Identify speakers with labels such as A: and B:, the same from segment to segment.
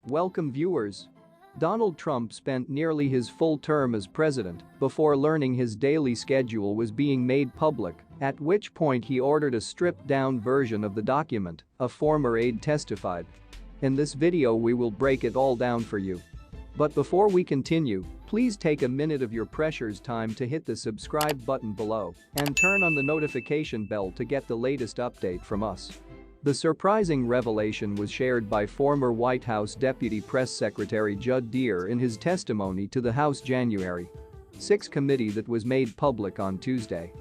A: Welcome viewers. Donald Trump spent nearly his full term as president before learning his daily schedule was being made public, at which point he ordered a stripped-down version of the document, a former aide testified. In this video we will break it all down for you. But before we continue, please take a minute of your precious time to hit the subscribe button below and turn on the notification bell to get the latest update from us. The surprising revelation was shared by former White House Deputy Press Secretary Judd Deere in his testimony to the House January 6 committee that was made public on Tuesday.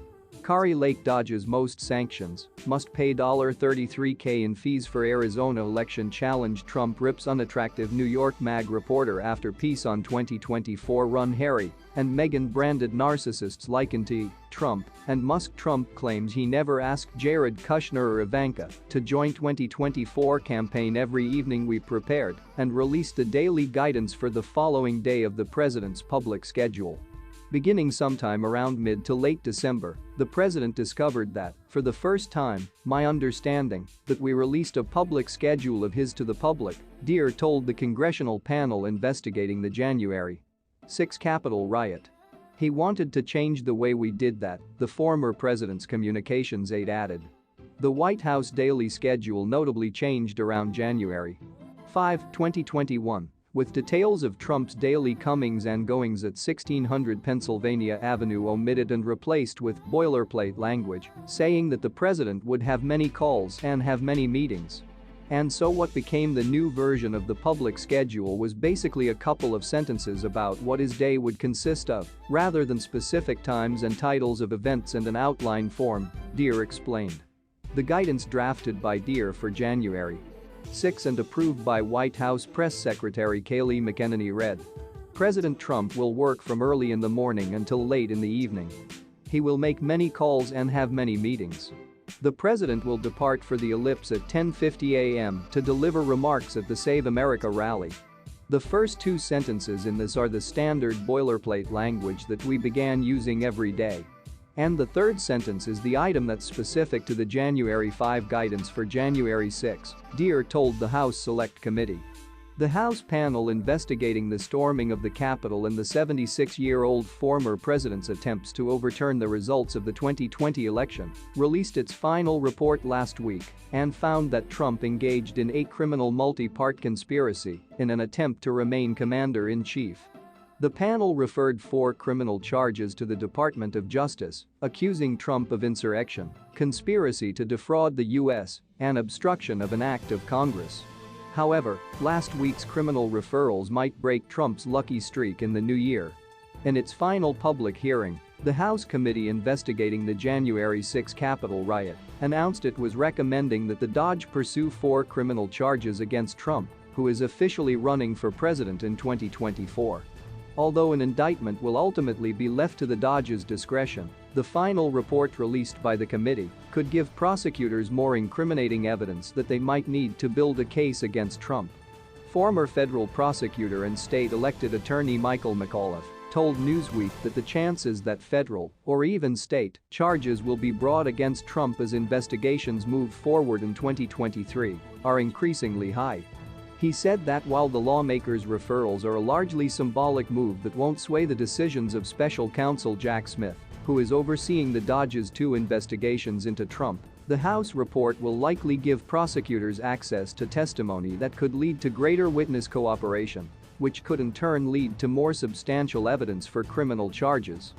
A: Kari Lake dodges most sanctions, must pay $33K in fees for Arizona election challenge. Trump rips unattractive New York MAG reporter after piece on 2024 run. Harry and Meghan branded narcissists likened to Trump and Musk. Trump claims he never asked Jared Kushner or Ivanka to join 2024 campaign. Every evening we prepared and released the daily guidance for the following day of the president's public schedule. Beginning sometime around mid to late December, the president discovered that, for the first time, my understanding that we released a public schedule of his to the public, Deere told the congressional panel investigating the January 6 Capitol riot. He wanted to change the way we did that, the former president's communications aide added. The White House daily schedule notably changed around January 5, 2021. With details of Trump's daily comings and goings at 1600 Pennsylvania Avenue omitted and replaced with boilerplate language, saying that the president would have many calls and have many meetings. And so what became the new version of the public schedule was basically a couple of sentences about what his day would consist of, rather than specific times and titles of events and an outline form, Deere explained. The guidance drafted by Deere for January 6 and approved by White House Press Secretary Kayleigh McEnany read. President Trump will work from early in the morning until late in the evening. He will make many calls and have many meetings. The president will depart for the ellipse at 10:50 a.m. to deliver remarks at the Save America rally. The first two sentences in this are the standard boilerplate language that we began using every day. And the third sentence is the item that's specific to the January 5 guidance for January 6, Deere told the House Select Committee. The House panel investigating the storming of the Capitol and the 76-year-old former president's attempts to overturn the results of the 2020 election released its final report last week and found that Trump engaged in a criminal multi-part conspiracy in an attempt to remain commander-in-chief. The panel referred 4 criminal charges to the Department of Justice, accusing Trump of insurrection, conspiracy to defraud the U.S., and obstruction of an act of Congress. However, last week's criminal referrals might break Trump's lucky streak in the new year. In its final public hearing, the House committee investigating the January 6 Capitol riot announced it was recommending that the Dodge pursue 4 criminal charges against Trump, who is officially running for president in 2024. Although an indictment will ultimately be left to the Dodge's discretion, the final report released by the committee could give prosecutors more incriminating evidence that they might need to build a case against Trump. Former federal prosecutor and state elected attorney Michael McAuliffe told Newsweek that the chances that federal, or even state, charges will be brought against Trump as investigations move forward in 2023 are increasingly high. He said that while the lawmakers' referrals are a largely symbolic move that won't sway the decisions of special counsel Jack Smith, who is overseeing the Dodge's 2 investigations into Trump, the House report will likely give prosecutors access to testimony that could lead to greater witness cooperation, which could in turn lead to more substantial evidence for criminal charges.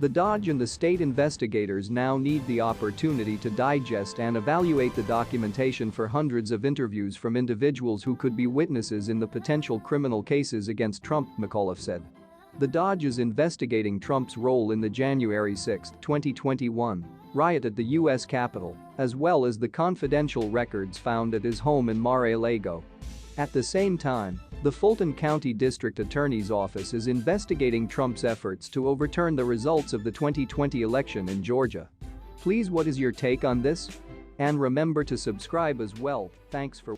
A: The Dodge and the state investigators now need the opportunity to digest and evaluate the documentation for hundreds of interviews from individuals who could be witnesses in the potential criminal cases against Trump, McAuliffe said. The Dodge is investigating Trump's role in the January 6, 2021 riot at the U.S. Capitol, as well as the confidential records found at his home in Mar-a-Lago. At the same time, the Fulton County District Attorney's Office is investigating Trump's efforts to overturn the results of the 2020 election in Georgia. Please, what is your take on this? And remember to subscribe as well. Thanks for